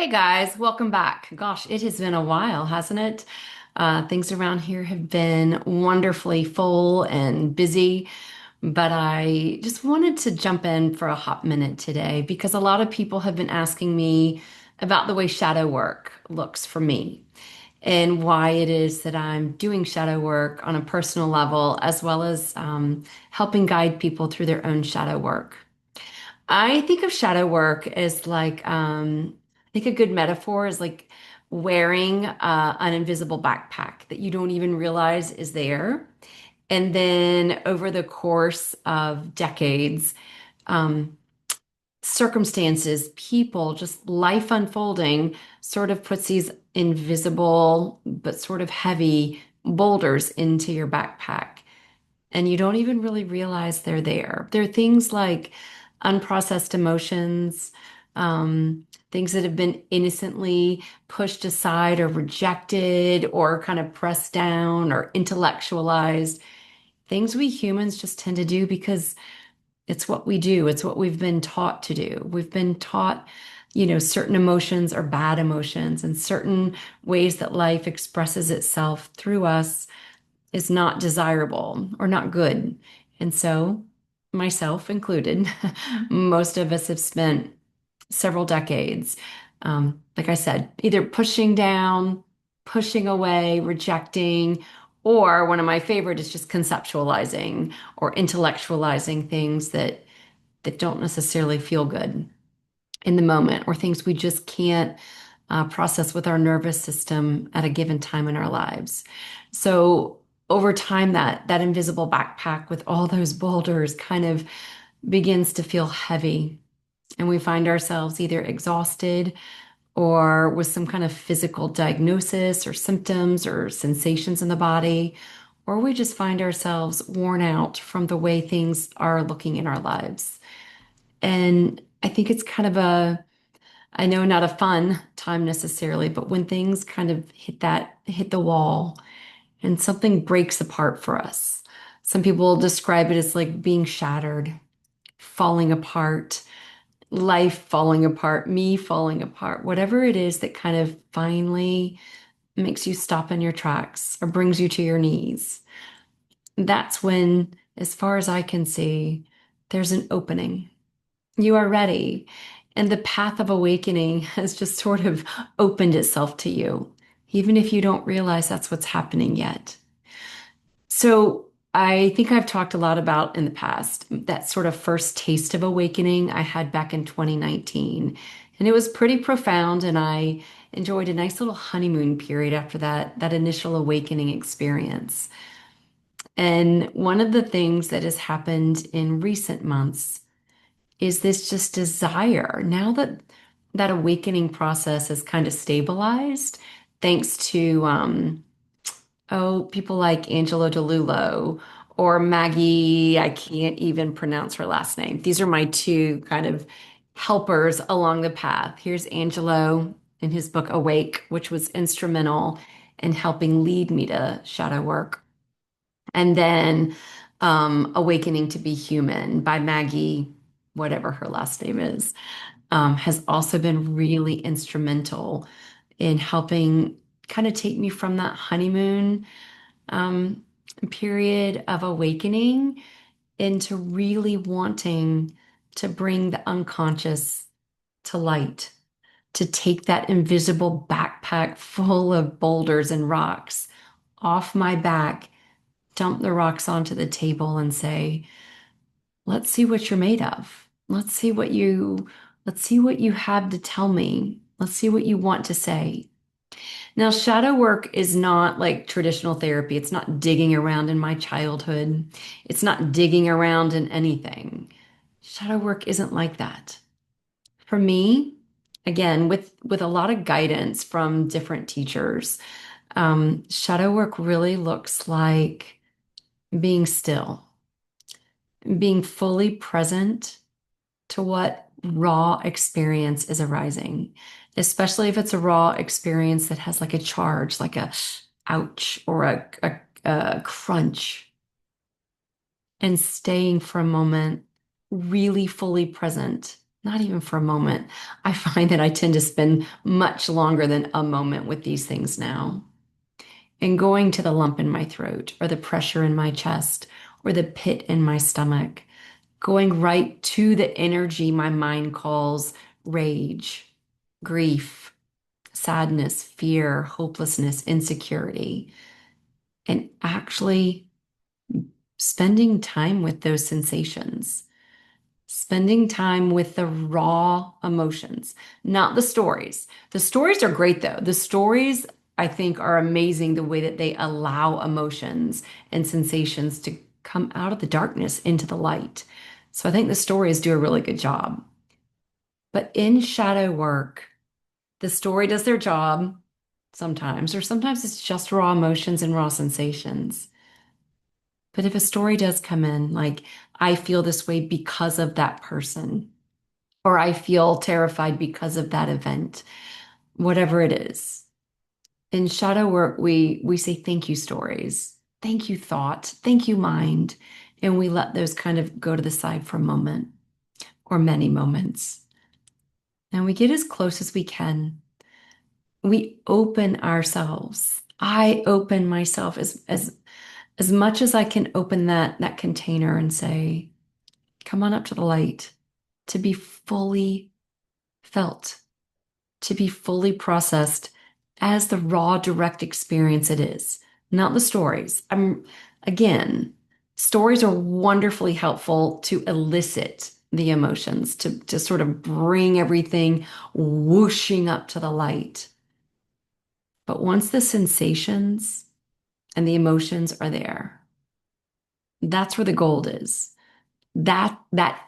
Hey guys, welcome back. Gosh, it has been a while, hasn't it? Things around here have been wonderfully full and busy, but I just wanted to jump in for a hot minute today because a lot of people have been asking me about the way shadow work looks for me and why it is that I'm doing shadow work on a personal level as well as helping guide people through their own shadow work. I think of shadow work as I think a good metaphor is like wearing an invisible backpack that you don't even realize is there. And then over the course of decades, um, circumstances, people, just life unfolding sort of puts these invisible but sort of heavy boulders into your backpack and you don't even really realize they're there. There are things like unprocessed emotions, things that have been innocently pushed aside or rejected or kind of pressed down or intellectualized, things we humans just tend to do because it's what we do. It's what we've been taught to do. We've been taught, certain emotions are bad emotions and certain ways that life expresses itself through us is not desirable or not good. And so, myself included, most of us have spent several decades, like I said, either pushing down, pushing away, rejecting, or one of my favorite is just conceptualizing or intellectualizing things that don't necessarily feel good in the moment or things we just can't process with our nervous system at a given time in our lives. So over time, that invisible backpack with all those boulders kind of begins to feel heavy, and we find ourselves either exhausted or with some kind of physical diagnosis or symptoms or sensations in the body, or we just find ourselves worn out from the way things are looking in our lives. And I think it's kind of I know not a fun time necessarily, but when things kind of hit the wall and something breaks apart for us. Some people describe it as like being shattered, falling apart, life falling apart, me falling apart, whatever it is that kind of finally makes you stop in your tracks or brings you to your knees. That's when, as far as I can see, there's an opening. You are ready. And the path of awakening has just sort of opened itself to you, even if you don't realize that's what's happening yet. So I think I've talked a lot about in the past that sort of first taste of awakening I had back in 2019. And it was pretty profound, and I enjoyed a nice little honeymoon period after that initial awakening experience. And one of the things that has happened in recent months is this just desire now that that awakening process is kind of stabilized, thanks to people like Angelo DeLullo or Maggie, I can't even pronounce her last name. These are my two kind of helpers along the path. Here's Angelo in his book Awake, which was instrumental in helping lead me to shadow work. And then Awakening to Be Human by Maggie, whatever her last name is, has also been really instrumental in helping kind of take me from that honeymoon um, period of awakening into really wanting to bring the unconscious to light, to take that invisible backpack full of boulders and rocks off my back, dump the rocks onto the table and say, let's see what you're made of. Let's see what you have to tell me. Let's see what you want to say. Now, shadow work is not like traditional therapy. It's not digging around in my childhood. It's not digging around in anything. Shadow work isn't like that. For me, again, with a lot of guidance from different teachers, shadow work really looks like being still, being fully present to what raw experience is arising, especially if it's a raw experience that has like a charge, like a ouch or a crunch, and staying for a moment, really fully present not even for a moment. I find that I tend to spend much longer than a moment with these things now. And going to the lump in my throat, or the pressure in my chest, or the pit in my stomach, going right to the energy my mind calls rage, grief, sadness, fear, hopelessness, insecurity, and actually spending time with those sensations, spending time with the raw emotions, not the stories. The stories are great though. The stories, I think, are amazing the way that they allow emotions and sensations to come out of the darkness into the light. So I think the stories do a really good job. But in shadow work, the story does their job sometimes, or sometimes it's just raw emotions and raw sensations. But if a story does come in, like, I feel this way because of that person, or I feel terrified because of that event, whatever it is. In shadow work, we say thank you stories, thank you thought, thank you mind, and we let those kind of go to the side for a moment or many moments. And we get as close as we can. We open ourselves. I open myself as much as I can open that container and say, come on up to the light, to be fully felt, to be fully processed as the raw, direct experience it is, not the stories. Again, stories are wonderfully helpful to elicit the emotions, to sort of bring everything whooshing up to the light. But once the sensations and the emotions are there, that's where the gold is. That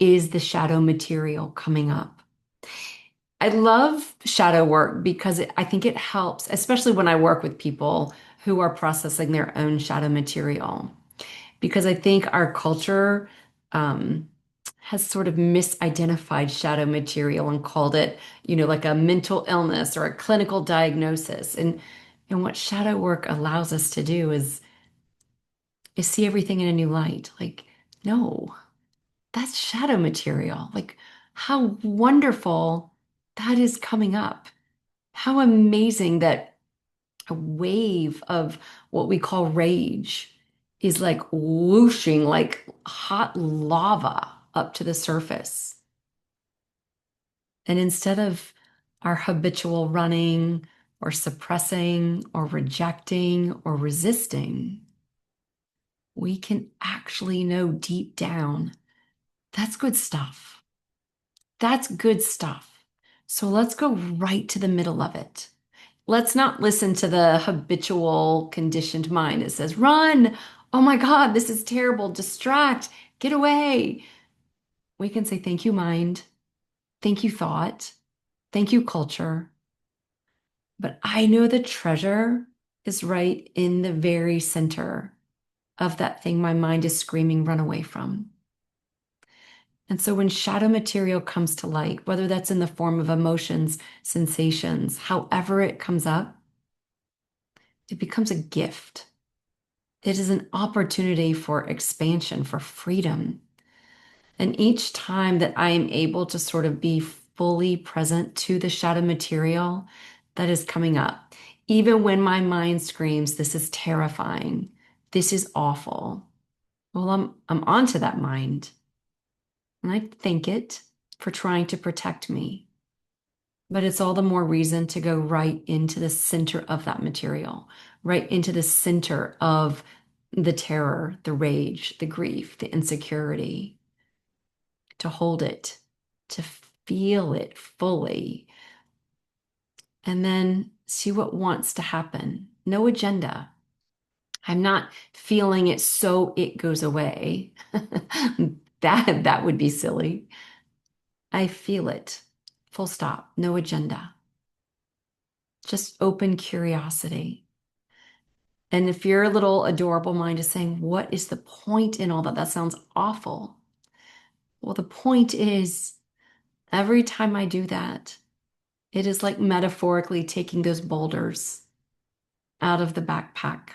is the shadow material coming up. I love shadow work because I think it helps, especially when I work with people who are processing their own shadow material. Because I think our culture um, has sort of misidentified shadow material and called it, like a mental illness or a clinical diagnosis. And what shadow work allows us to do is see everything in a new light. Like, no, that's shadow material. Like, how wonderful that is coming up. How amazing that a wave of what we call rage is like whooshing like hot lava up to the surface. And instead of our habitual running or suppressing or rejecting or resisting, we can actually know deep down that's good stuff. That's good stuff. So let's go right to the middle of it. Let's not listen to the habitual conditioned mind that says, run. Oh my God, this is terrible. Distract. Get away. We can say, thank you, mind. Thank you, thought. Thank you, culture. But I know the treasure is right in the very center of that thing my mind is screaming, run away from. And so when shadow material comes to light, whether that's in the form of emotions, sensations, however it comes up, it becomes a gift. It is an opportunity for expansion, for freedom. And each time that I am able to sort of be fully present to the shadow material that is coming up, even when my mind screams, this is terrifying, this is awful. Well, I'm onto that mind. And I thank it for trying to protect me. But it's all the more reason to go right into the center of that material, right into the center of the terror, the rage, the grief, the insecurity, to hold it, to feel it fully, and then see what wants to happen. No agenda. I'm not feeling it so it goes away. That would be silly. I feel it. Full stop. No agenda. Just open curiosity. And if your little adorable mind is saying, what is the point in all that? That sounds awful. Well, the point is every time I do that, it is like metaphorically taking those boulders out of the backpack.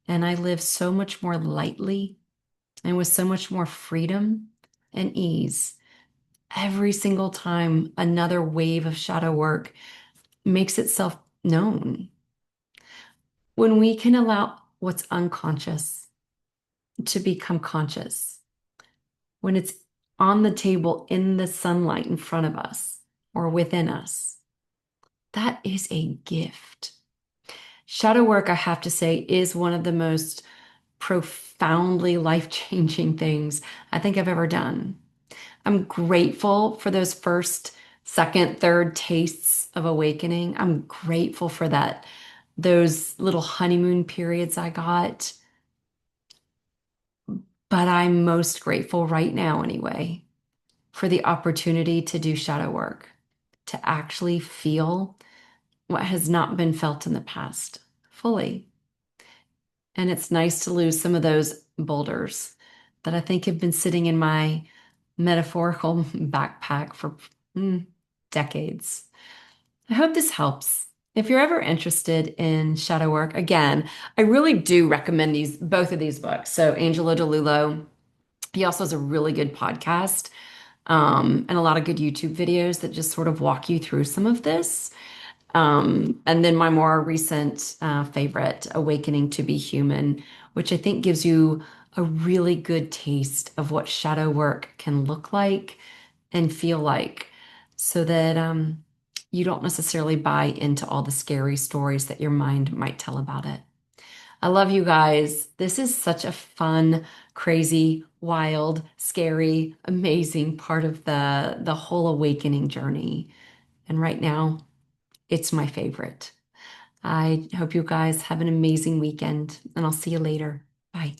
And I live so much more lightly and with so much more freedom and ease every single time another wave of shadow work makes itself known. When we can allow what's unconscious to become conscious, when it's on the table in the sunlight in front of us or within us, that is a gift. Shadow work, I have to say, is one of the most profoundly life-changing things I think I've ever done. I'm grateful for those first, second, third tastes of awakening. I'm grateful for that, those little honeymoon periods I got. But I'm most grateful right now, anyway, for the opportunity to do shadow work, to actually feel what has not been felt in the past fully. And it's nice to lose some of those boulders that I think have been sitting in my metaphorical backpack for mm, decades. I hope this helps. If you're ever interested in shadow work, again, I really do recommend both of these books. So Angelo DeLullo, he also has a really good podcast, and a lot of good YouTube videos that just sort of walk you through some of this. And then my more recent favorite, Awakening to Be Human, which I think gives you a really good taste of what shadow work can look like and feel like, so that you don't necessarily buy into all the scary stories that your mind might tell about it. I love you guys. This is such a fun, crazy, wild, scary, amazing part of the whole awakening journey. And right now, it's my favorite. I hope you guys have an amazing weekend, and I'll see you later. Bye.